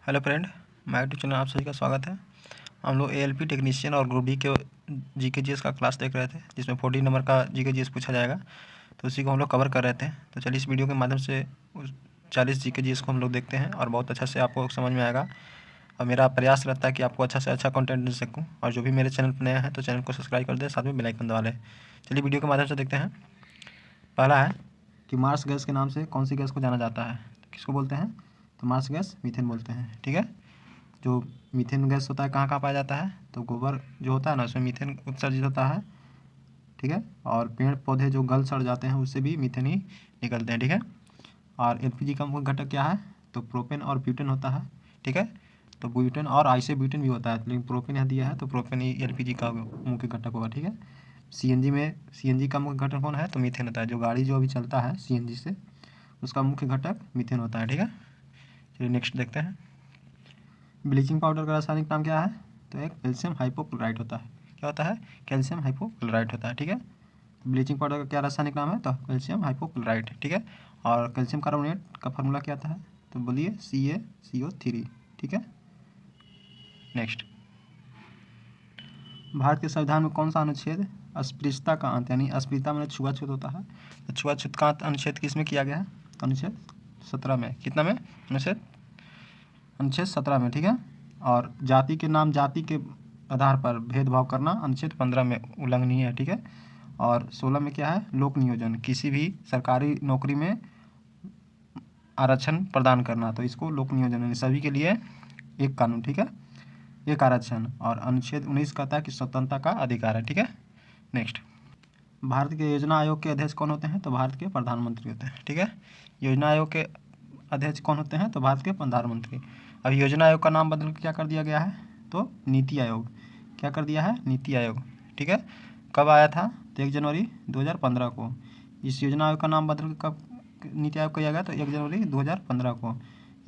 Hello friend, my YouTube channel आप सभी का स्वागत है। हम लोग एएलपी टेक्नीशियन और ग्रुप डी के जीके जीएस का क्लास देख रहे थे, जिसमें 40 नंबर का जीके जीएस पूछा जाएगा। तो उसी को हम लोग कवर कर रहे थे। तो चलिए इस वीडियो के माध्यम से उस 40 जीके जीएस को हम लोग देखते हैं और बहुत अच्छा से आपको समझ में आएगा। और मेरा प्रयास रहता है कि आपको अच्छा से अच्छा कंटेंट दे सकूँ। और जो भी मेरे चैनल पर नया है तो चैनल को सब्सक्राइब कर दे, साथ में बेल आइकन दबा लें। चलिए वीडियो के माध्यम से देखते हैं। पहला है कि मार्स गैस के नाम से कौन सी गैस को जाना जाता है? किसको बोलते हैं? तो मार्स गैस मीथेन बोलते हैं। ठीक है, जो मीथेन गैस होता है कहाँ कहाँ पाया जाता है? तो गोबर जो होता है ना, उसमें मीथेन उत्सर्जित होता है। ठीक है, और पेड़ पौधे जो गल सड़ जाते हैं उससे भी मीथेन ही निकलते हैं। ठीक है, और एलपीजी का मुख्य घटक क्या है? तो प्रोपेन और ब्यूटेन होता है। ठीक है, तो ब्यूटेन और आइसोब्यूटेन भी होता है, लेकिन प्रोपेन यहाँ दिया है तो प्रोपेन ही एलपीजी का मुख्य घटक होगा। ठीक है, सीएनजी का मुख्य घटक कौन है? तो मीथेन होता है। जो गाड़ी जो अभी चलता है सीएनजी से, उसका मुख्य घटक मीथेन होता है। ठीक है, चलिए नेक्स्ट देखते हैं। ब्लीचिंग पाउडर का रासायनिक नाम क्या है? तो एक कैल्शियम हाइपोक्लोराइट होता है। क्या होता है? कैल्शियम हाइपोक्लोराइट होता है। ठीक है, ब्लीचिंग पाउडर का क्या रासायनिक नाम है? तो कैल्शियम हाइपोक्लोराइट। ठीक है, और कैल्शियम कार्बोनेट का फार्मूला क्या आता है? तो बोलिए CaCO3। ठीक है, नेक्स्ट। भारत के संविधान में कौन सा अनुच्छेद अस्पृश्यता का अंत, यानी अस्पृश्यता में छुआछूत होता है, तो छुआछूत का अनुच्छेद किस में किया गया है? अनुच्छेद 17 में। कितना में? अनुच्छेद 17 में। ठीक है, और जाति के नाम जाति के आधार पर भेदभाव करना अनुच्छेद 15 में उल्लंघनीय है। ठीक है, और 16 में क्या है? लोक नियोजन, किसी भी सरकारी नौकरी में आरक्षण प्रदान करना, तो इसको लोक नियोजन, यानी सभी के लिए एक कानून। ठीक है, एक आरक्षण। और अनुच्छेद 19 कहता है कि स्वतंत्रता का अधिकार है। ठीक है, नेक्स्ट। भारत के योजना आयोग के अध्यक्ष कौन होते हैं? तो भारत के प्रधानमंत्री होते हैं। ठीक है, योजना आयोग के अध्यक्ष कौन होते हैं? तो भारत के प्रधानमंत्री। अब योजना आयोग का नाम बदल के क्या कर दिया गया है? तो नीति आयोग। क्या कर दिया है? नीति आयोग। ठीक है, कब आया था? तो 1 जनवरी 2015 को। इस योजना आयोग का नाम बदल के कब नीति आयोग किया गया? तो 1 जनवरी 2015 को।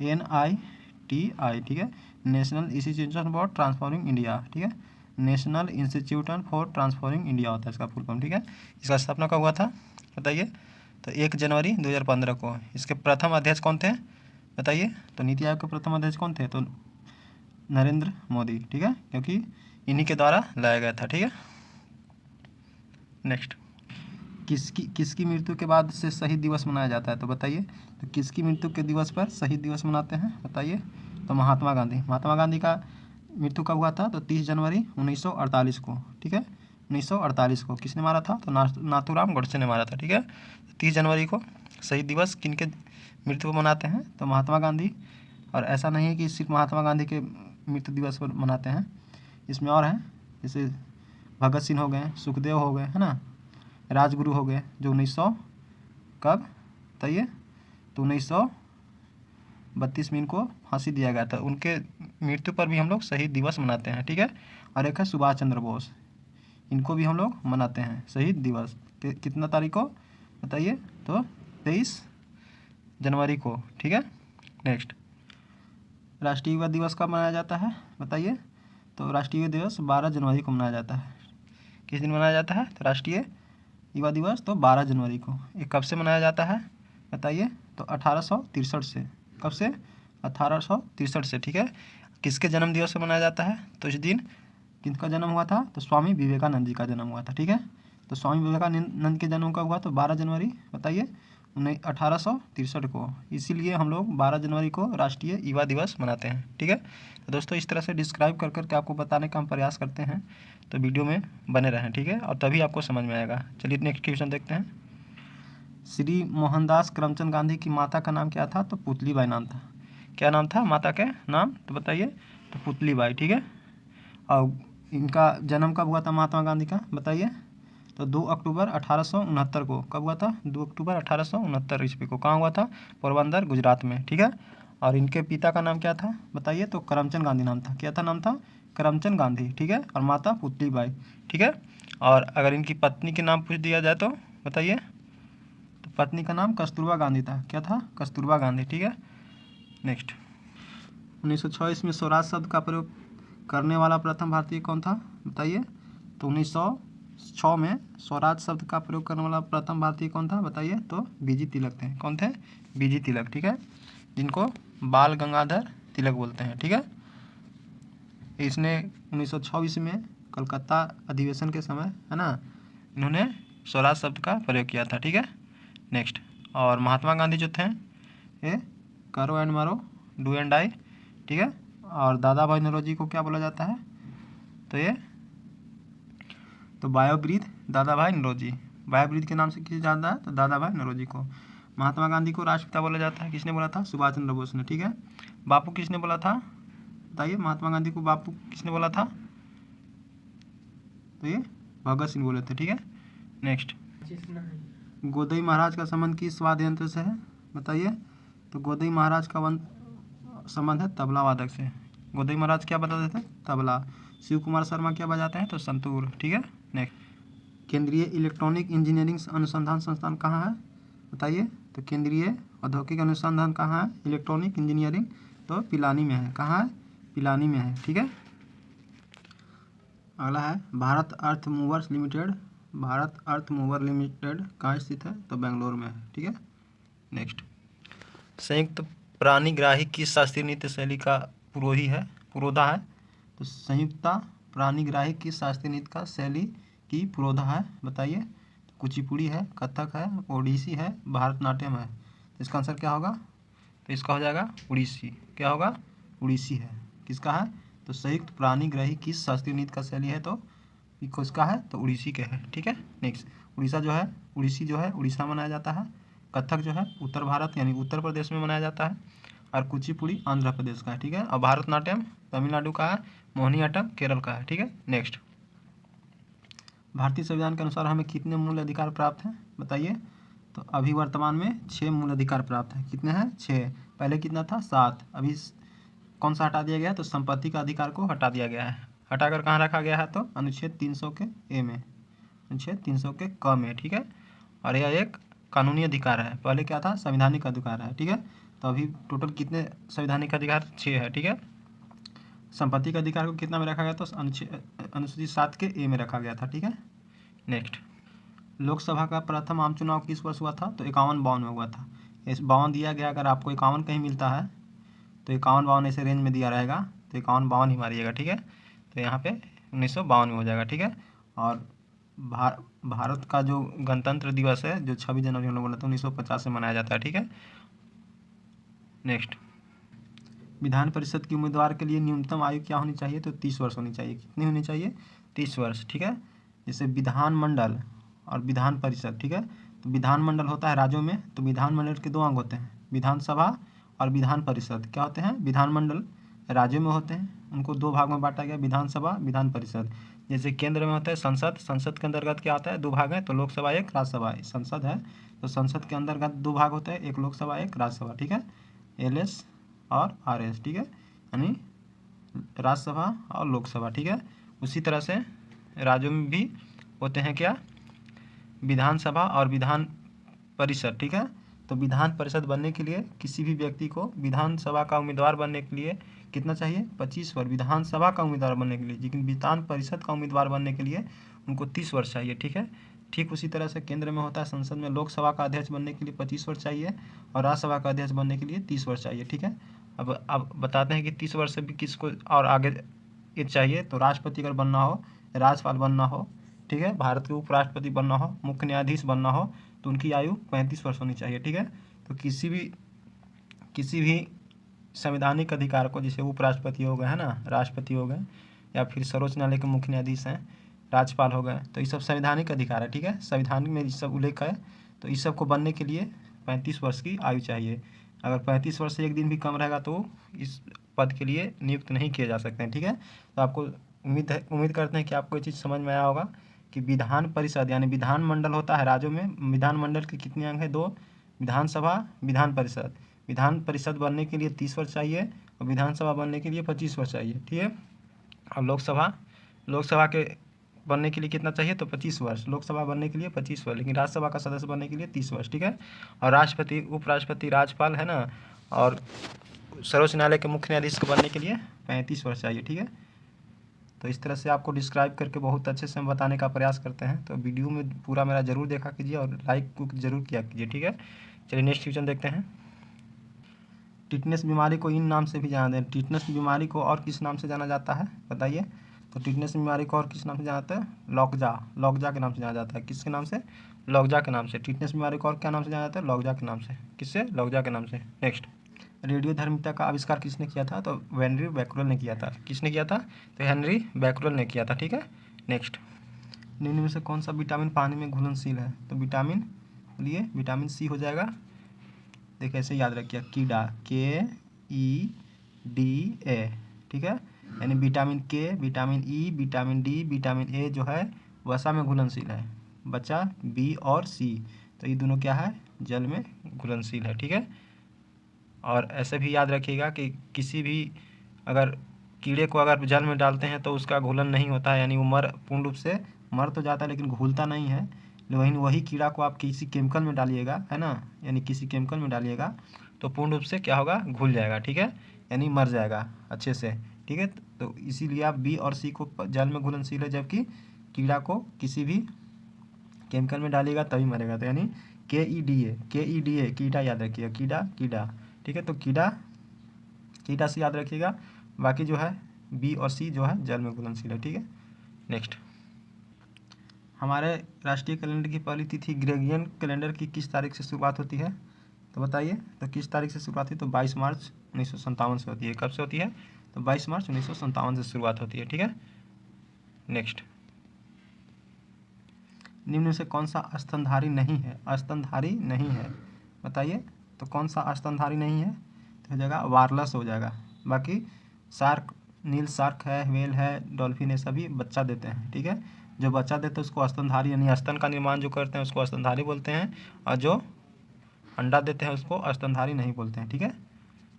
NITI। ठीक है, national institution for transforming India. ठीक है, national institution for transforming India होता है इसका फुल फॉर्म। ठीक है, इसका स्थापना कब हुआ था बताइए? तो 1 जनवरी 2015 को। इसके प्रथम अध्यक्ष कौन थे बताइए? तो नीति आयोग के प्रथम अध्यक्ष कौन थे? तो नरेंद्र मोदी। ठीक है, क्योंकि इन्हीं के द्वारा लाया गया था। ठीक है, नेक्स्ट। किसकी मृत्यु के बाद से शहीद दिवस मनाया जाता है? तो बताइए, तो किसकी मृत्यु के दिवस पर शहीद दिवस मनाते हैं बताइए? तो महात्मा गांधी। महात्मा गांधी का मृत्यु कब हुआ था? तो 30 जनवरी 1948 को। ठीक है, 1948 को। किसने मारा था? तो नाथूराम गोडसे ने मारा था। ठीक है, 30 जनवरी को शहीद दिवस किनके मृत्यु को मनाते हैं? तो महात्मा गांधी। और ऐसा नहीं है कि सिर्फ महात्मा गांधी के मृत्यु दिवस पर मनाते हैं, इसमें और हैं, जैसे भगत सिंह हो गए, सुखदेव हो गए, है ना, राजगुरु हो गए, जो 1900 कब बताइए? तो 1932 में इनको फांसी दिया गया था। उनके मृत्यु पर भी हम लोग शहीद दिवस मनाते हैं। ठीक है, और एक है सुभाष चंद्र बोस, इनको भी हम लोग मनाते हैं शहीद दिवस। कितना तारीख को बताइए? तो 23 जनवरी को। ठीक है, नेक्स्ट। राष्ट्रीय युवा दिवस कब मनाया जाता है बताइए? तो राष्ट्रीय युवा दिवस 12 जनवरी को मनाया जाता है। किस दिन मनाया जाता है? तो राष्ट्रीय युवा दिवस तो 12 जनवरी को। ये कब से मनाया जाता है बताइए? तो 1863 से। कब से? 1863 से। ठीक है, किसके जन्म दिवस से मनाया जाता है? तो इस दिन किसका जन्म हुआ था? तो स्वामी विवेकानंद जी का जन्म हुआ था। ठीक है, तो स्वामी विवेकानंद के जन्म कब हुआ? तो 12 जनवरी बताइए 1863 को। इसीलिए हम लोग 12 जनवरी को राष्ट्रीय युवा दिवस मनाते हैं। ठीक है, तो दोस्तों इस तरह से डिस्क्राइब कर करके आपको बताने का हम प्रयास करते हैं, तो वीडियो में बने रहें। ठीक है, और तभी आपको समझ में आएगा। चलिए नेक्स्ट क्वेश्चन देखते हैं। श्री मोहनदास करमचंद गांधी की माता का नाम क्या था? तो पुतलीबाई नाम था। क्या नाम था माता के नाम? तो बताइए, तो पुतलीबाई। ठीक है, और इनका जन्म कब हुआ था महात्मा गांधी का बताइए? तो 2 अक्टूबर 1869 को। कब हुआ था? 2 अक्टूबर 1869 ईस्वी को। कहाँ हुआ था? पोरबंदर, गुजरात में। ठीक है, और इनके पिता का नाम क्या था बताइए? तो करमचंद गांधी नाम था। क्या था नाम था? करमचंद गांधी। ठीक है, और माता पुतलीबाई। ठीक है, और अगर इनकी पत्नी के नाम पूछ दिया जाए तो बताइए? तो पत्नी का नाम कस्तूरबा गांधी था। क्या था? कस्तूरबा गांधी। ठीक है, नेक्स्ट। 1926 में स्वराज शब्द का प्रयोग करने वाला प्रथम भारतीय कौन था बताइए? तो 1906 में स्वराज शब्द का प्रयोग करने वाला प्रथम भारतीय कौन था बताइए? तो बीजी तिलक थे। कौन थे? बीजी तिलक। ठीक है, जिनको बाल गंगाधर तिलक बोलते हैं, ठीक है। इसने 1926 में कलकत्ता अधिवेशन के समय, है ना, इन्होंने स्वराज शब्द का प्रयोग किया था, ठीक है। नेक्स्ट, और महात्मा गांधी जो थे ये करो एंड मरो, डू एंड डाई, ठीक है। और दादा भाई नौरोजी को क्या बोला जाता है, तो ये तो बायोब्रीथ दादा भाई नौरोजी, बायोब्रीथ के नाम से किसे जानता है, तो दादा भाई नौरोजी को। महात्मा गांधी को राष्ट्रपिता बोला जाता है, किसने बोला था, सुभाष चंद्र बोस ने, ठीक है। बापू किसने बोला था, बताइए, महात्मा गांधी को बापू किसने बोला था, तो ये भगत सिंह बोले थे, ठीक है। नेक्स्ट, गोदई महाराज का संबंध किस वाद्य यंत्र से है, बताइए, तो गोदई महाराज का संबंध है तबला वादक से। गोदई महाराज क्या बजाते थे, तबला। शिव कुमार शर्मा क्या बजाते हैं, तो संतूर, ठीक है। नेक्स्ट, केंद्रीय इलेक्ट्रॉनिक इंजीनियरिंग अनुसंधान संस्थान कहाँ है, बताइए, तो केंद्रीय औद्योगिक अनुसंधान कहाँ है, इलेक्ट्रॉनिक इंजीनियरिंग, तो पिलानी में है, कहाँ है, पिलानी में है, ठीक है। अगला है भारत अर्थ मूवर्स लिमिटेड, भारत अर्थ मूवर लिमिटेड कहाँ स्थित है, तो बेंगलोर में है, ठीक है। नेक्स्ट, संयुक्त प्राणीग्राही किस शास्त्रीय नृत्य शैली का पुरोधा है, तो संयुक्ता प्राणीग्राही किस शास्त्रीय नृत्य का शैली की पुरोधा है, बताइए, तो कुचिपुड़ी है, कथक है, ओडिसी है, भारतनाट्यम है। तो इसका आंसर क्या होगा, तो इसका हो जाएगा उड़ीसी, क्या होगा, उड़ीसी है, किसका है, तो संयुक्त प्राणीग्राही किस शास्त्रीय नृत्य का शैली है, तो किसका है, तो उड़ीसी के है, ठीक है। नेक्स्ट, उड़ीसा जो है, उड़ीसी जो है उड़ीसा मनाया जाता है। कथक जो है उत्तर भारत यानी उत्तर प्रदेश में मनाया जाता है, और कुचिपुड़ी आंध्र प्रदेश का है, ठीक है। और भारतनाट्यम तमिलनाडु का है, मोहिनीअट्टम केरल का है, ठीक है। नेक्स्ट, भारतीय संविधान के अनुसार हमें कितने मूल अधिकार प्राप्त हैं, बताइए, तो अभी वर्तमान में 6 मूल अधिकार प्राप्त हैं, कितने हैं, 6, पहले कितना था, 7, अभी कौन सा हटा दिया गया है, तो संपत्ति का अधिकार को हटा दिया गया है, हटाकर कहाँ रखा गया है, तो अनुच्छेद 300 के ए में, अनुच्छेद 300 के क में, ठीक है। और यह एक कानूनी अधिकार है, पहले क्या था, संवैधानिक अधिकार है, ठीक है। तो अभी टोटल कितने संवैधानिक अधिकार, 6 है, ठीक है। संपत्ति का अधिकार को कितना में रखा गया, तो अनुसूची 7 के ए में रखा गया था, ठीक है। नेक्स्ट, लोकसभा का प्रथम आम चुनाव किस वर्ष हुआ था, तो 51-52 में हुआ था। इस 52 दिया गया, अगर आपको 51 कहीं मिलता है तो 51-52 ऐसे रेंज में दिया रहेगा, तो 51-52 ही मारिएगा, ठीक है। तो यहाँ पे 1952 में हो जाएगा, ठीक है। और भारत का जो गणतंत्र दिवस है, जो 26 जनवरी हम लोग बोला था, 1950 में मनाया जाता है, ठीक है। नेक्स्ट, विधान परिषद के उम्मीदवार के लिए न्यूनतम आयु क्या होनी चाहिए, तो 30 वर्ष होनी चाहिए, कितनी होनी चाहिए, 30 वर्ष, ठीक है। जैसे विधानमंडल और विधान परिषद, ठीक है। तो विधानमंडल होता है राज्यों में, तो विधानमंडल के 2 अंग होते हैं, विधानसभा और विधान परिषद, क्या होते हैं, विधानमंडल राज्यों में होते हैं, उनको 2 भाग में बांटा गया, विधानसभा विधान परिषद। जैसे केंद्र में होता है संसद, संसद के अंतर्गत क्या आता है, 2 भाग हैं, तो लोकसभा एक राज्यसभा, संसद है तो संसद के अंतर्गत 2 भाग होते हैं, एक लोकसभा एक राज्यसभा, ठीक है, LS और RS, ठीक है, यानी राज्यसभा और लोकसभा, ठीक है। उसी तरह से राज्यों में भी होते हैं क्या, विधानसभा और विधान परिषद, ठीक है। तो विधान परिषद बनने के लिए किसी भी व्यक्ति को विधानसभा का उम्मीदवार बनने के लिए कितना चाहिए, 25 वर्ष विधानसभा का उम्मीदवार बनने के लिए, लेकिन विधान परिषद का उम्मीदवार बनने के लिए उनको 30 वर्ष चाहिए, ठीक है। ठीक उसी तरह से केंद्र में होता है संसद में, लोकसभा का अध्यक्ष बनने के लिए 25 वर्ष चाहिए और राज्यसभा का अध्यक्ष बनने के लिए 30 वर्ष चाहिए, ठीक है। अब बताते हैं कि 30 वर्ष से भी किसको और आगे ये चाहिए, तो राष्ट्रपति अगर बनना हो, राज्यपाल बनना हो, ठीक है, भारत के उपराष्ट्रपति बनना हो, मुख्य न्यायाधीश बनना हो, तो उनकी आयु 35 वर्ष होनी चाहिए, ठीक है। तो किसी भी संवैधानिक अधिकार को, जैसे उपराष्ट्रपति हो गए, है ना, राष्ट्रपति हो गए, या फिर सर्वोच्च न्यायालय के मुख्य न्यायाधीश हैं, राज्यपाल हो गए, तो ये सब संवैधानिक अधिकार है, ठीक है, संविधान में ये सब उल्लेख है। तो इस सब को बनने के लिए 35 वर्ष की आयु चाहिए, अगर 35 वर्ष से एक दिन भी कम रहेगा तो इस पद के लिए नियुक्त नहीं किए जा सकते हैं, ठीक है। तो आपको उम्मीद करते हैं कि आपको ये चीज़ समझ में आया होगा कि विधान परिषद यानी विधानमंडल होता है राज्यों में, विधानमंडल के कितने अंग हैं, 2, विधानसभा विधान परिषद। विधान परिषद बनने के लिए 30 वर्ष चाहिए और विधानसभा बनने के लिए 25 वर्ष चाहिए, ठीक है। और लोकसभा के बनने के लिए कितना चाहिए, तो 25 वर्ष, लोकसभा बनने के लिए 25 वर्ष, लेकिन राज्यसभा का सदस्य बनने के लिए 30 वर्ष, ठीक है। और राष्ट्रपति, उपराष्ट्रपति, राज्यपाल, है ना, और सर्वोच्च न्यायालय के मुख्य न्यायाधीश को बनने के लिए 35 वर्ष चाहिए, ठीक है। तो इस तरह से आपको डिस्क्राइब करके बहुत अच्छे से हम बताने का प्रयास करते हैं। तो वीडियो में पूरा मेरा ज़रूर देखा कीजिए और लाइक को ज़रूर किया कीजिए, ठीक है। चलिए नेक्स्ट क्वेश्चन देखते हैं। टिटनेस बीमारी को इन नाम से भी जाना जाता है। टिटनेस बीमारी को और किस नाम से जाना जाता है बताइए? तो टिटनेस बीमारी को और किस नाम से जाना जाता है? लॉकजा, लॉकजा के नाम से जाना जाता है। किसके नाम से? लॉकजा के नाम से। टिटनेस बीमारी को और क्या नाम से जाना जाता है? लॉकजा के नाम से। किससे? लॉकजा के नाम से। नेक्स्ट, रेडियोधर्मिता का आविष्कार किसने किया था? तो हेनरी बैक्यूरेल ने किया था। किसने किया था? तो हेनरी बैक्यूरेल ने किया था। ठीक है। नेक्स्ट, निम्न में से कौन सा विटामिन पानी में घुलनशील है? तो विटामिन, बोलिए, विटामिन सी हो जाएगा। देखिए ऐसे याद रखिए, कीड़ा, KEDA, ठीक है। यानी विटामिन के, vitamin E, vitamin D, vitamin A जो है वसा में घुलनशील है। बचा बी और सी, तो ये दोनों क्या है? जल में घुलनशील है। ठीक है। और ऐसे भी याद रखिएगा कि किसी भी अगर कीड़े को अगर जल में डालते हैं तो उसका घुलन नहीं होता है, यानी वो पूर्ण रूप से मर तो जाता है लेकिन घुलता नहीं है। लेकिन वही कीड़ा को आप किसी केमिकल में डालिएगा, है ना, यानी किसी केमिकल में डालिएगा तो पूर्ण रूप से क्या होगा? घुल जाएगा। ठीक है, यानी मर जाएगा अच्छे से। ठीक है, तो इसीलिए आप बी और सी को जल में घुलनशील है, जबकि कीड़ा को किसी भी केमिकल में डालिएगा तभी मरेगा। तो यानी KEDA, KEDA, कीड़ा याद रखिएगा, कीड़ा, कीड़ा। ठीक है, तो कीड़ा, कीड़ा से याद रखिएगा। बाकी जो है बी और सी जो है जल में घुलनशील है। ठीक है। नेक्स्ट, हमारे राष्ट्रीय कैलेंडर की पहली तिथि ग्रेगोरियन कैलेंडर की किस तारीख से शुरुआत होती है? तो बताइए, तो किस तारीख से शुरुआत होती है? तो 22 मार्च 1957 से होती है। कब से होती है? तो 22 मार्च 1957 से शुरुआत होती है। ठीक है। नेक्स्ट, निम्न में से कौन सा स्तनधारी नहीं है? स्तनधारी नहीं है, बताइए। तो कौन सा स्तनधारी नहीं है? तो हो जाएगा वारलस हो जाएगा। बाकी शार्क, नील शार्क है, व्हेल है, डॉल्फिन है, सभी बच्चा देते हैं। ठीक है, जो बच्चा देते हैं उसको स्तनधारी, यानी स्तन का निर्माण जो करते हैं उसको स्तनधारी बोलते हैं, और जो अंडा देते हैं उसको स्तनधारी नहीं बोलते हैं। ठीक है,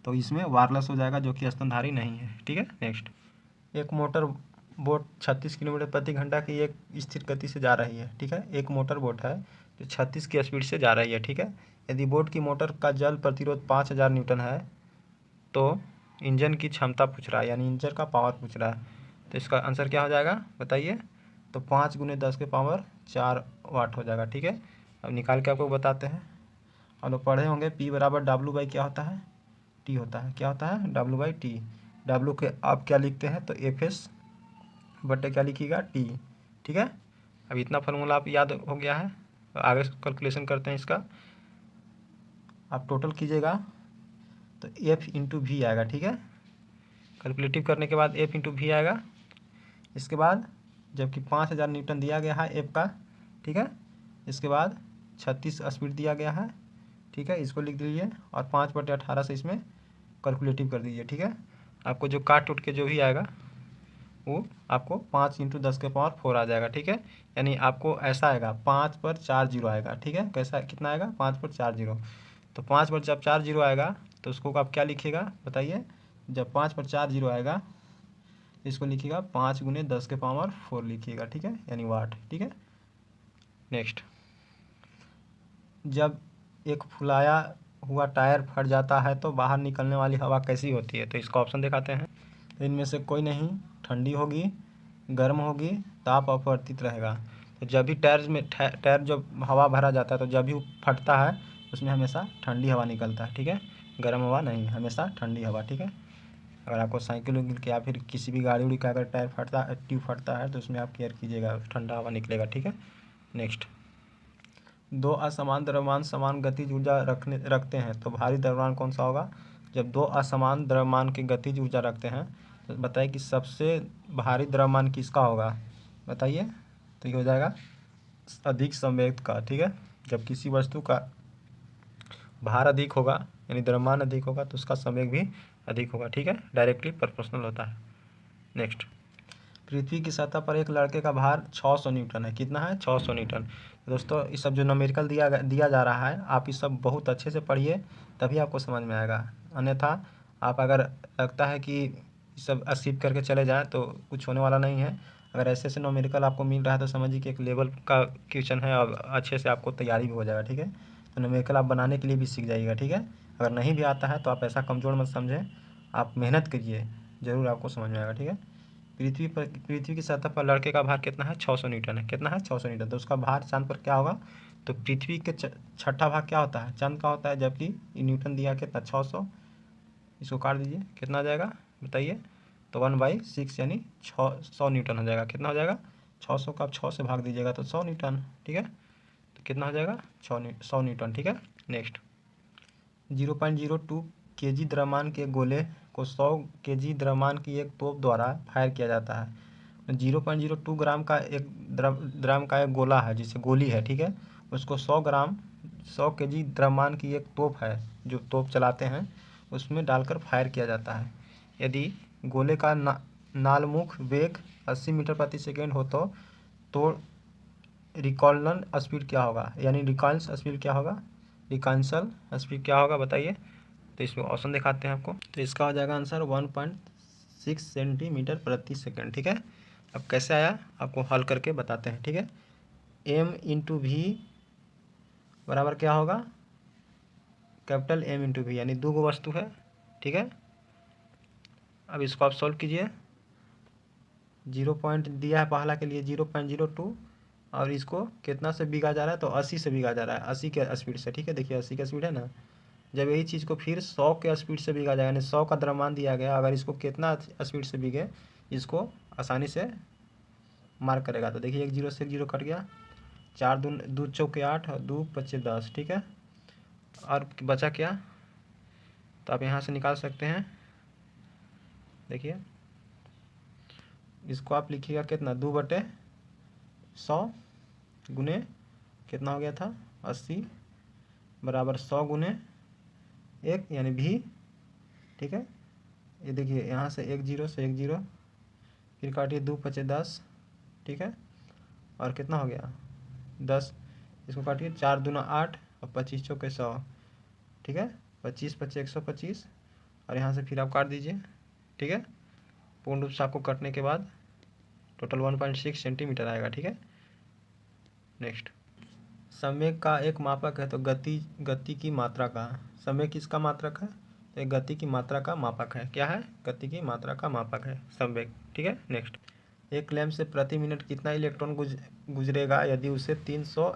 तो इसमें वारलस हो जाएगा जो कि स्तनधारी नहीं है। ठीक है। नेक्स्ट, एक मोटर बोट 36 किलोमीटर प्रति घंटा की एक स्थिर गति से जा रही है। ठीक है, एक मोटर बोट है जो 36 की स्पीड से जा रही है। ठीक है, यदि बोट की मोटर का जल प्रतिरोध 5000 न्यूटन है तो इंजन की क्षमता पूछ रहा है, यानी इंजन का पावर पूछ रहा है, तो इसका आंसर क्या हो जाएगा बताइए? तो 5 × 10⁴ वाट हो जाएगा। ठीक है, अब निकाल के आपको बताते हैं। हम लोग पढ़े होंगे P बराबर W/, क्या होता है? T होता है। क्या होता है? W/T। W के आप क्या लिखते हैं? तो FS बटे क्या लिखिएगा? T। ठीक है, अब इतना फार्मूला आप याद हो गया है। आगे कैलकुलेशन करते हैं इसका। आप टोटल कीजिएगा तो F × V आएगा। ठीक है, कैलकुलेटिव करने के बाद F × V आएगा। इसके बाद जबकि 5000 न्यूटन दिया गया है F का, ठीक है, इसके बाद 36 स्पीड दिया गया है। ठीक है, इसको लिख दीजिए और 5/18 से इसमें कैलकुलेटिव कर दीजिए। ठीक है, आपको जो काट उठ के जो भी आएगा वो आपको 5 × 10⁴ आ जाएगा। ठीक है, यानी आपको ऐसा आएगा 5 पर 4 जीरो आएगा। ठीक है, कैसा, कितना आएगा? 5 पर 4 जीरो। तो 5 पर जब 4 जीरो आएगा तो उसको आप क्या लिखिएगा बताइए? जब 5 पर 4 जीरो आएगा इसको लिखिएगा 5 × 10⁴ लिखिएगा। ठीक है, यानी वाट। ठीक है। नेक्स्ट, जब एक फुलाया हुआ टायर फट जाता है तो बाहर निकलने वाली हवा कैसी होती है? तो इसका ऑप्शन दिखाते हैं। तो इनमें से कोई नहीं, ठंडी होगी, गर्म होगी, ताप अपवर्तित रहेगा। तो जब भी टायर जब हवा भरा जाता है तो जब भी वो फटता है उसमें हमेशा ठंडी हवा निकलता है। ठीक है, गर्म हवा नहीं, हमेशा ठंडी हवा। ठीक है, अगर आपको साइकिल उकिल के या फिर किसी भी गाड़ी उड़ी का अगर ट्यूब फटता है तो उसमें आप केयर कीजिएगा, ठंडा हवा निकलेगा। ठीक है। नेक्स्ट, दो असमान द्रव्यमान समान गतिज ऊर्जा रखते हैं तो भारी द्रव्यमान कौन सा होगा? जब दो असमान द्रव्यमान की गतिज ऊर्जा रखते हैं तो बताइए कि सबसे भारी द्रव्यमान किसका होगा? बताइए, तो ये हो जाएगा अधिक संवेग का। ठीक है, जब किसी वस्तु का भार अधिक होगा यानी द्रव्यमान अधिक होगा तो उसका संवेग भी अधिक होगा। ठीक है, डायरेक्टली प्रोपोर्शनल होता है। नेक्स्ट, पृथ्वी की सतह पर एक लड़के का भार 600 न्यूटन है। कितना है? 600 न्यूटन। दोस्तों ये सब जो न्यूमेरिकल दिया जा रहा है आप ये सब बहुत अच्छे से पढ़िए, तभी आपको समझ में आएगा। अन्यथा आप अगर लगता है कि ये सब स्किप करके चले जाएँ तो कुछ होने वाला नहीं है। अगर ऐसे ऐसे न्यूमेरिकल आपको मिल रहा है तो समझिए कि एक लेवल का क्वेश्चन है और अच्छे से आपको तैयारी भी हो जाएगा। ठीक है, तो न्यूमेरिकल आप बनाने के लिए भी सीख जाइएगा। ठीक है, अगर नहीं भी आता है तो आप ऐसा कमज़ोर मत समझें, आप मेहनत कीजिए, ज़रूर आपको समझ में आएगा। ठीक है, पृथ्वी की सतह पर लड़के का भार कितना है? 600 न्यूटन है। कितना है? 600 न्यूटन। तो उसका भार चांद पर क्या होगा? तो पृथ्वी के छठा भाग क्या होता है? चांद का होता है, जबकि न्यूटन दिया कितना? 600। इसको काट दीजिए, कितना आ जाएगा बताइए। तो 1/6 यानी 100 न्यूटन हो जाएगा। कितना हो जाएगा, 600 का आप 6 से भाग दीजिएगा तो 100 न्यूटन, ठीक है। तो कितना हो जाएगा 100 न्यूटन, ठीक है। नेक्स्ट 0.02 kg द्रव्यमान के गोले को 100 kg द्रव्यमान की एक तोप द्वारा फायर किया जाता है। 0.02 ग्राम का एक द्रव्यमान का एक गोला है, जिसे गोली है, ठीक है, उसको 100 kg द्रव्यमान की एक तोप है, जो तोप चलाते हैं उसमें डालकर फायर किया जाता है। यदि गोले का नालमुख वेग 80 मीटर प्रति सेकेंड हो तो रिकॉल्लन स्पीड क्या होगा, यानी रिकॉल्स स्पीड क्या होगा, रिकॉल्सल स्पीड क्या होगा बताइए। तो इसमें ऑप्शन दिखाते हैं आपको। तो इसका हो जाएगा आंसर 1.6 सेंटीमीटर प्रति सेकेंड, ठीक है। अब कैसे आया आपको हल करके बताते हैं, ठीक है। m/v बराबर क्या होगा, कैपिटल M/v, यानी 2 गो वस्तु है, ठीक है। अब इसको आप सॉल्व कीजिए। 0 पॉइंट दिया है पहला के लिए 0.02, और इसको कितना से बिगा जा रहा है, तो 80 से बिगा जा रहा है, 80 के स्पीड से, ठीक है। देखिए 80 का स्पीड है ना। जब यही चीज़ को फिर 100 के स्पीड से बिगा जाएगा, यानी 100 का द्रव्यमान दिया गया, अगर इसको कितना स्पीड से बिगे, इसको आसानी से मार्क करेगा। तो देखिए 1 0 से 1 0 कट गया, 4 2 चौके 8 और 2 5 10, ठीक है। और बचा क्या, तो आप यहाँ से निकाल सकते हैं। देखिए इसको आप लिखिएगा कितना, 2/100 गुने कितना हो गया था 80 बराबर 100 गुने 1 यानी भी, ठीक है। ये देखिए यहाँ से 1 0 से 1 0, फिर काटिए 2 5 10, ठीक है। और कितना हो गया 10, इसको काटिए 4 दूना 8 और 25 चौके 100, ठीक है। 25 25 125, और यहाँ से फिर आप काट दीजिए, ठीक है। पूर्ण रूप से आपको कटने के बाद टोटल 1.6 सेंटीमीटर आएगा, ठीक है। नेक्स्ट संवेग का एक मापक है, तो गति की मात्रा का, संवेग किसका मात्रक है, तो एक गति की मात्रा का मापक है। क्या है, गति की मात्रा का मापक है संवेग, ठीक है। नेक्स्ट एक लैंप से प्रति मिनट कितना इलेक्ट्रॉन गुजरेगा यदि उसे 300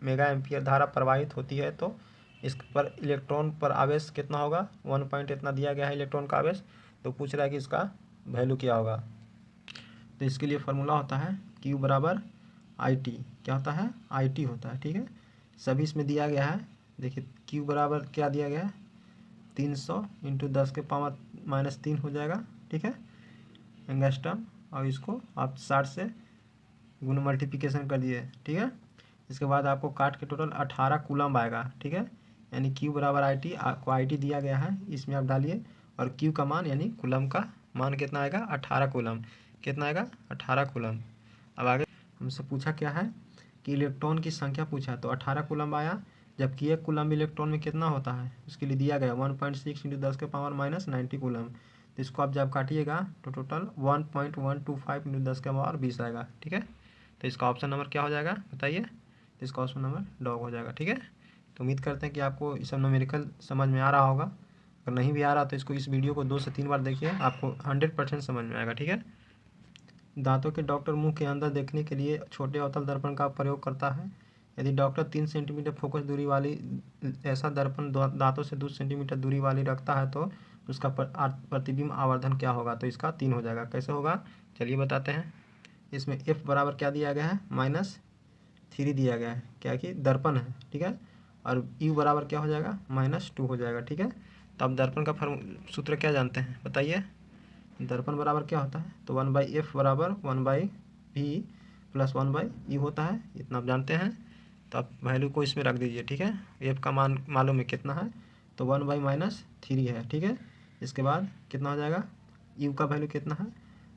मेगा एम्पियर धारा प्रवाहित होती है, तो इस पर इलेक्ट्रॉन पर आवेश कितना होगा, 1 पॉइंट इतना दिया गया है इलेक्ट्रॉन का आवेश। तो पूछ रहा है कि इसका वैल्यू क्या होगा। तो इसके लिए फार्मूला होता है Q बराबर IT, क्या होता है, IT होता है, ठीक है। सभी इसमें दिया गया है। देखिए Q बराबर क्या दिया गया है, 300 इंटू 10 के पावर -3 हो जाएगा, ठीक है, एंगस्ट्रम। और इसको आप 60 से गुना मल्टीप्लिकेशन कर दिए, ठीक है। इसके बाद आपको काट के टोटल 18 कूलम आएगा, ठीक है। यानी Q बराबर IT, आपको IT दिया गया है, इसमें आप डालिए, और Q का मान यानी कूलम का मान कितना आएगा, 18 कूलम। कितना आएगा, 18 कूलम। अब आगे हमसे पूछा क्या है कि इलेक्ट्रॉन की संख्या पूछा, तो 18 कूलम आया, जबकि एक कूलम इलेक्ट्रॉन में कितना होता है, उसके लिए दिया गया 1.6 इंटू 10 के पावर -90 कूलम। तो इसको आप जब काटिएगा तो टोटल 1.125 इंटू 10 के पावर 20 आएगा, ठीक है। तो इसका ऑप्शन नंबर क्या हो जाएगा बताइए। तो इसका ऑप्शन नंबर डॉग हो जाएगा, ठीक है। तो उम्मीद करते हैं कि आपको ये सब न्यूमेरिकल समझ में आ रहा होगा। अगर नहीं भी आ रहा तो इसको, इस वीडियो को 2 से 3 बार देखिए, आपको 100% समझ में आएगा, ठीक है। दांतों के डॉक्टर मुंह के अंदर देखने के लिए छोटे अवतल दर्पण का प्रयोग करता है। यदि डॉक्टर 3 सेंटीमीटर फोकस दूरी वाली ऐसा दर्पण दांतों से 2 सेंटीमीटर दूरी वाली रखता है, तो उसका प्रतिबिंब आवर्धन क्या होगा। तो इसका 3 हो जाएगा। कैसे होगा चलिए बताते हैं। इसमें F बराबर क्या दिया गया है, -3 दिया गया है, क्या कि दर्पण है, ठीक है। और U बराबर क्या हो जाएगा, -2 हो जाएगा, ठीक है। तो अब दर्पण का सूत्र क्या जानते हैं बताइए। दर्पण बराबर क्या होता है, तो 1/F बराबर 1/V प्लस 1/U होता है, इतना आप जानते हैं। तो आप वैल्यू को इसमें रख दीजिए, ठीक है। F का मान मालूम है कितना है, तो 1/-3 है, ठीक है। इसके बाद कितना हो जाएगा, U का वैल्यू कितना है,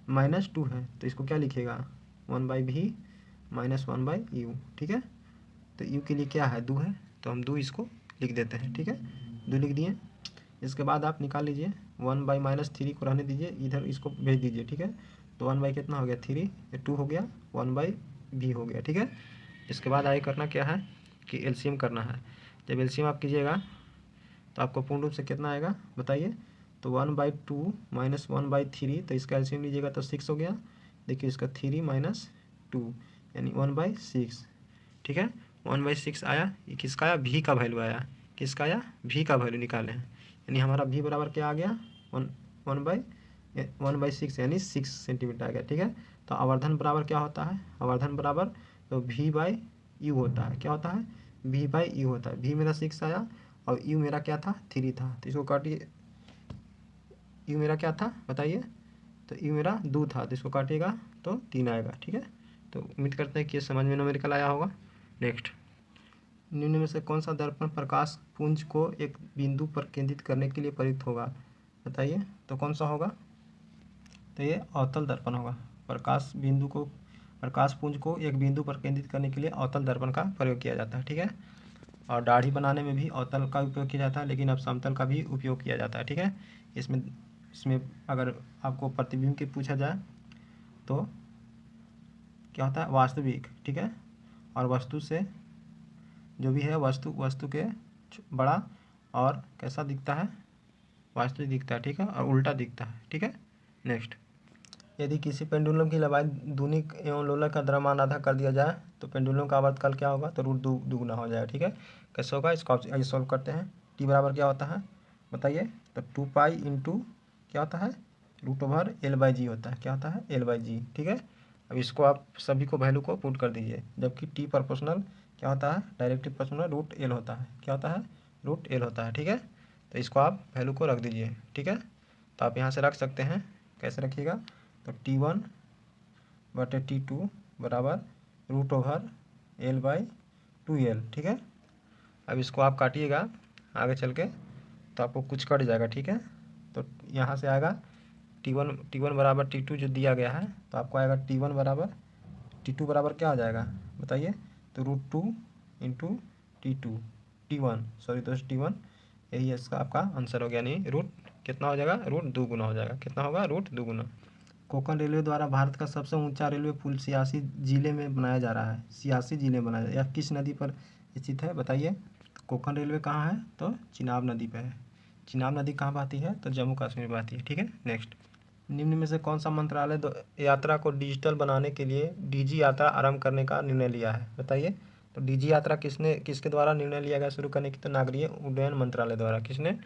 -2 है, तो इसको क्या लिखेगा 1/V माइनस 1/U, ठीक है। तो U के लिए क्या है, 2 है, तो हम 2 इसको लिख देते हैं, ठीक है। 2 लिख दिए। इसके बाद आप निकाल लीजिए 1/-3 को रहने दीजिए, इधर इसको भेज दीजिए, ठीक है। तो 1 कितना हो गया 3, ये 2 हो गया, 1/V हो गया, ठीक है। इसके बाद आगे करना क्या है कि एलसीएम करना है। जब एलसीएम आप कीजिएगा तो आपको पूर्ण रूप से कितना आएगा बताइए। तो 1/2 माइनस 1/3, तो इसका एलसीएम लीजिएगा तो 6 हो गया। देखिए इसका 3 - 2 यानी 1/6, ठीक है। 1/6 आया, ये किसका आया, V का वैल्यू आया, किसका आया, V का वैल्यू निकाले हैं। यानी हमारा v बराबर क्या आ गया, 1/6 यानी 6 सेंटीमीटर आ गया। ठीक है, तो आवर्धन बराबर क्या होता है, आवर्धन बराबर तो v/u होता है। क्या होता है, v/u होता है। v मेरा 6 आया और u मेरा क्या था, 3 था। तो इसको काटिए, u मेरा क्या था बताइए, तो u मेरा 2 था, तो इसको काटिएगा तो 3 आएगा। ठीक है, तो उम्मीद करते हैं कि समझ में न्यूमेरिकल आया होगा। नेक्स्ट, निम्न में से कौन सा दर्पण प्रकाश पुंज को एक बिंदु पर केंद्रित करने के लिए प्रयुक्त होगा, बताइए। तो कौन सा होगा, तो ये अवतल दर्पण होगा। प्रकाश पुंज को एक बिंदु पर केंद्रित करने के लिए अवतल दर्पण का प्रयोग किया जाता है। ठीक है, और दाढ़ी बनाने में भी अवतल का उपयोग किया जाता है, लेकिन अब समतल का भी उपयोग किया जाता है। ठीक है, इसमें अगर आपको प्रतिबिंब की पूछा जाए तो क्या होता है, वास्तविक। ठीक है, और वस्तु से जो भी है वस्तु के बड़ा और कैसा दिखता है, वास्तविक दिखता है। ठीक है, और उल्टा दिखता है। ठीक है, नेक्स्ट, यदि किसी पेंडुलम की लंबाई दूनिक एवं लोलक का द्रव्यमान आधा कर दिया जाए तो पेंडुलम का आवर्तकाल क्या होगा, तो रूट दुगुना हो जाएगा। ठीक है, कैसे होगा, इसको आप सॉल्व करते हैं। टी बराबर क्या होता है बताइए, तो 2 पाई इंटू क्या होता है, √L/g होता है। क्या होता है, L/g। ठीक है, अब इसको आप सभी को वैल्यू को पुट कर दीजिए, जबकि टी प्रोपोर्शनल क्या होता है, डायरेक्टली प्रोपोर्शनल √L होता है। क्या होता है, √L होता है। ठीक है, तो इसको आप वैल्यू को रख दीजिए। ठीक है, तो आप यहाँ से रख सकते हैं, कैसे रखिएगा, तो T1/T2 बराबर √L/2L। ठीक है, अब इसको आप काटिएगा आगे चल के तो आपको कुछ कट जाएगा। ठीक है, तो यहाँ से आएगा T1 बराबर T2 जो दिया गया है, तो आपको आएगा T1 बराबर T2 बराबर क्या हो जाएगा बताइए, तो √2 इंटू T1 सॉरी दोस्त T1, यही इसका आपका आंसर हो गया। नहीं, रूट कितना हो जाएगा, रूट दुगुना हो जाएगा। कितना होगा, रूट दुगुना। कोंकण रेलवे द्वारा भारत का सबसे ऊंचा रेलवे पुल सियासी जिले में बनाया जा रहा है। सियासी जिले में बनाया जा रहा है, यह किस नदी पर स्थित है बताइए। तो कोंकण रेलवे कहाँ है, तो चिनाब नदी पर है। चिनाब नदी कहाँ बहती है, तो जम्मू कश्मीर बहती है। ठीक है, नेक्स्ट, निम्न में से कौन सा मंत्रालय यात्रा को डिजिटल बनाने के लिए डिजी यात्रा आरंभ करने का निर्णय लिया है बताइए। तो डिजी यात्रा किसके द्वारा निर्णय लिया गया शुरू करने की, तो नागरिक उड्डयन मंत्रालय द्वारा। किसने,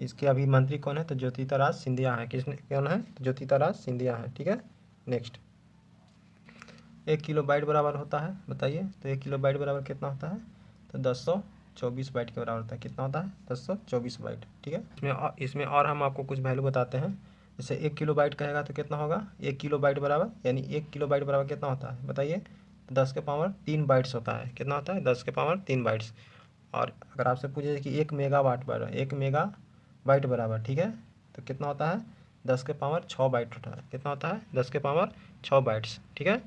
इसके अभी मंत्री कौन है, तो ज्योतिराज सिंधिया है। किसने, कौन है, तो ज्योतिराज सिंधिया है। ठीक है, नेक्स्ट, 1 किलोबाइट बराबर होता है बताइए। तो 1 किलोबाइट बराबर कितना होता है, तो 1024 बाइट के बराबर होता है। कितना होता है, 1024 बाइट। ठीक है, इसमें और हम आपको कुछ वैल्यू बताते हैं। जैसे 1 किलोबाइट कहेगा तो कितना होगा, 1 किलोबाइट बराबर, यानी 1 किलोबाइट बराबर कितना होता है बताइए, तो 10 के पावर 3 बाइट्स होता है। कितना होता है, 10 के पावर 3 बाइट्स। और अगर आपसे पूछे कि 1 मेगावाट बराबर 1 मेगाबाइट बराबर, ठीक है, तो कितना होता है, 10 के पावर 6 बाइट होता है। कितना होता है, 10 के पावर 6 बाइट्स। ठीक है,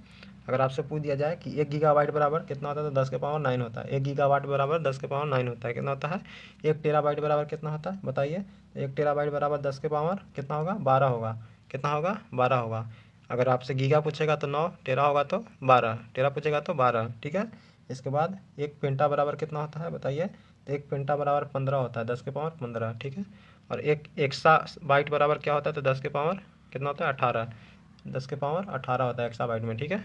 अगर आपसे पूछ दिया जाए कि 1 गीगाबाइट बराबर कितना होता है, तो 10 के पावर 9 होता है। 1 गीगावाट बराबर 10 के पावर 9 होता है। कितना होता है, 1 टेराबाइट बराबर कितना होता है बताइए। 1 टेराबाइट बराबर 10 के पावर कितना होगा, 12 होगा। कितना होगा, 12 होगा। अगर आपसे गीगा पूछेगा तो 9, टेरा होगा तो 12, टेरा पूछेगा तो 12। ठीक है, इसके बाद 1 पेंटा बराबर कितना होता है बताइए। तो 1 पेंटा बराबर 15 होता है, 10 के पावर 15। ठीक है, और 1 एक्सा बाइट बराबर क्या होता है, तो 10 के पावर कितना होता है, 18। 10 के पावर 18 होता है एक्सा बाइट में। ठीक है,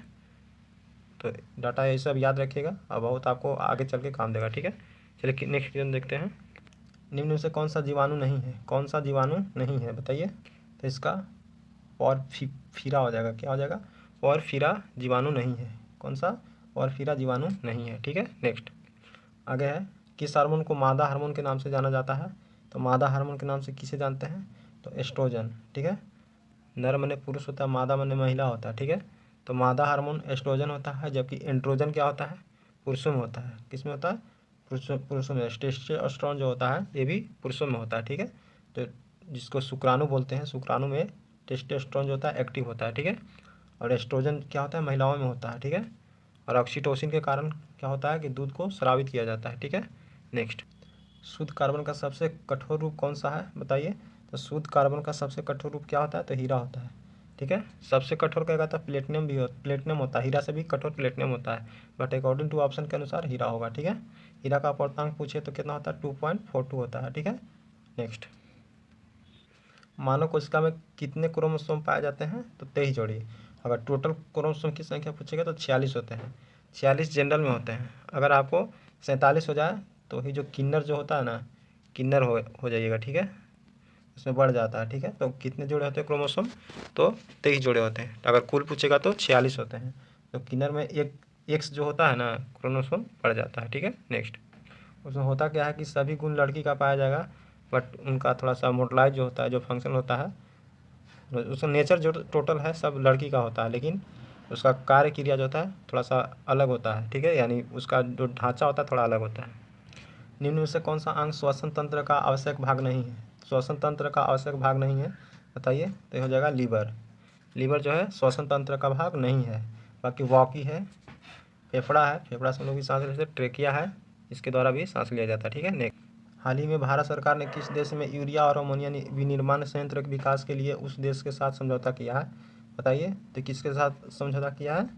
तो डाटा ये सब याद रखिएगा और बहुत आपको आगे चल के काम देगा। ठीक है, चलिए नेक्स्ट क्वेश्चन देखते हैं। निम्न में से कौन सा जीवाणु नहीं है, कौन सा जीवाणु नहीं है बताइए। तो इसका पोरफीरा हो जाएगा। क्या हो जाएगा, पोरफीरा जीवाणु नहीं है। कौन सा, पोरफीरा जीवाणु नहीं है। ठीक है, नेक्स्ट, आगे है, किस हार्मोन को मादा हार्मोन के नाम से जाना जाता है। तो मादा हार्मोन के नाम से किसे जानते हैं, तो एस्ट्रोजन। ठीक है, नर माने पुरुष होता है, मादा माने महिला होता है। ठीक है, तो मादा हार्मोन एस्ट्रोजन होता है, जबकि एंड्रोजन क्या होता है, पुरुषों में होता है। किस में होता है, पुरुषों में। टेस्टोस्टेरोन जो होता है ये भी पुरुषों में होता है। ठीक है, तो जिसको शुक्राणु बोलते हैं, शुक्राणु में टेस्टोस्टेरोन जो होता है एक्टिव होता है। ठीक है, और एस्ट्रोजन क्या होता है, महिलाओं में होता है। ठीक है, और ऑक्सीटोसिन के कारण क्या होता है कि दूध को स्रावित किया जाता है। ठीक है, नेक्स्ट, शुद्ध कार्बन का सबसे कठोर रूप कौन सा है बताइए। तो शुद्ध कार्बन का सबसे कठोर रूप क्या होता है, तो हीरा होता है। ठीक है, सबसे कठोर कहेगा तो प्लेटिनम भी प्लेटिनम होता है, हीरा से भी कठोर प्लेटिनम होता है, बट अकॉर्डिंग टू ऑप्शन के अनुसार हीरा होगा। ठीक है, हीरा का अपर्तांक पूछे तो कितना होता है, 2.42 होता है। ठीक है, नेक्स्ट, मानव कोशिका में कितने क्रोमोसोम पाए जाते हैं, तो 23 जोड़ी। अगर टोटल क्रोमोसोम की संख्या पूछेगा तो 46 होते हैं। 46 जनरल में होते हैं। अगर आपको 47 हो जाए तो ही जो किन्नर जो होता है ना, किन्नर हो जाइएगा। ठीक है, उसमें बढ़ जाता है, ठीक है। तो कितने जोड़े होते हैं क्रोमोसोम, तो 23 जोड़े होते हैं। अगर कुल पूछेगा तो 46 होते हैं। तो किन्नर में एक एक्स जो होता है ना क्रोमोसोम बढ़ जाता है, ठीक है। नेक्स्ट, उसमें होता क्या है कि सभी गुण लड़की का पाया जाएगा, बट उनका थोड़ा सा मोटलाइज जो होता है, जो फंक्शन होता है, उसका नेचर जो टोटल है सब लड़की का होता है, लेकिन उसका कार्य क्रिया जो होता है थोड़ा सा अलग होता है, ठीक है। यानी उसका जो ढांचा होता है थोड़ा अलग होता है। निम्न में से कौन सा अंग श्वसन तंत्र का आवश्यक भाग नहीं है? श्वसन तंत्र का आवश्यक भाग नहीं है, बताइए। तो ये हो जाएगा लीवर। लीवर जो है श्वसन तंत्र का भाग नहीं है। बाकी वॉकी है, फेफड़ा है, फेफड़ा से हम लोग भी सांस लेते हैं, ट्रेकिया है, इसके द्वारा भी सांस लिया जाता है, ठीक है। नेक्स्ट, हाल ही में भारत सरकार ने किस देश में यूरिया और अमोनिया विनिर्माण संयंत्र के विकास के लिए उस देश के साथ समझौता किया है? बताइए। तो किसके साथ समझौता किया है?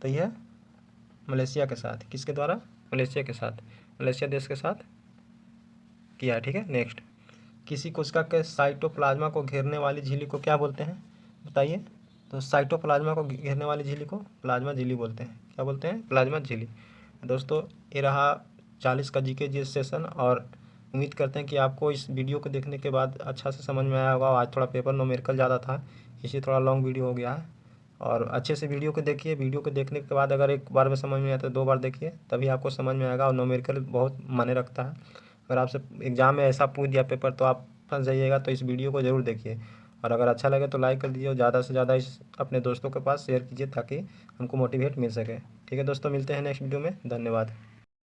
तो यह मलेशिया के साथ। किसके द्वारा? मलेशिया के साथ, मलेशिया देश के साथ किया है, ठीक है। नेक्स्ट, किसी कोशिका के साइटोप्लाज्मा को घेरने वाली झिल्ली को क्या बोलते हैं? बताइए। तो साइटोप्लाज्मा को घेरने वाली झिल्ली को प्लाज्मा झिल्ली बोलते हैं। क्या बोलते हैं? प्लाज्मा झिल्ली। दोस्तों, ये रहा 40 का जीके जी सेशन, और उम्मीद करते हैं कि आपको इस वीडियो को देखने के बाद अच्छा से समझ में आया होगा। आज थोड़ा पेपर न्यूमेरिकल ज़्यादा था, इसलिए थोड़ा लॉन्ग वीडियो हो गया है। और अच्छे से वीडियो को देखिए। वीडियो को देखने के बाद अगर एक बार में समझ में आता है तो 2 बार देखिए, तभी आपको समझ में आएगा। और न्यूमेरिकल बहुत मायने रखता है। अगर आपसे एग्ज़ाम में ऐसा पूछ दिया पेपर तो आप फंस जाइएगा। तो इस वीडियो को ज़रूर देखिए, और अगर अच्छा लगे तो लाइक कर दीजिए, और ज़्यादा से ज़्यादा इस अपने दोस्तों के पास शेयर कीजिए ताकि हमको मोटिवेट मिल सके। ठीक है दोस्तों, मिलते हैं नेक्स्ट वीडियो में। धन्यवाद।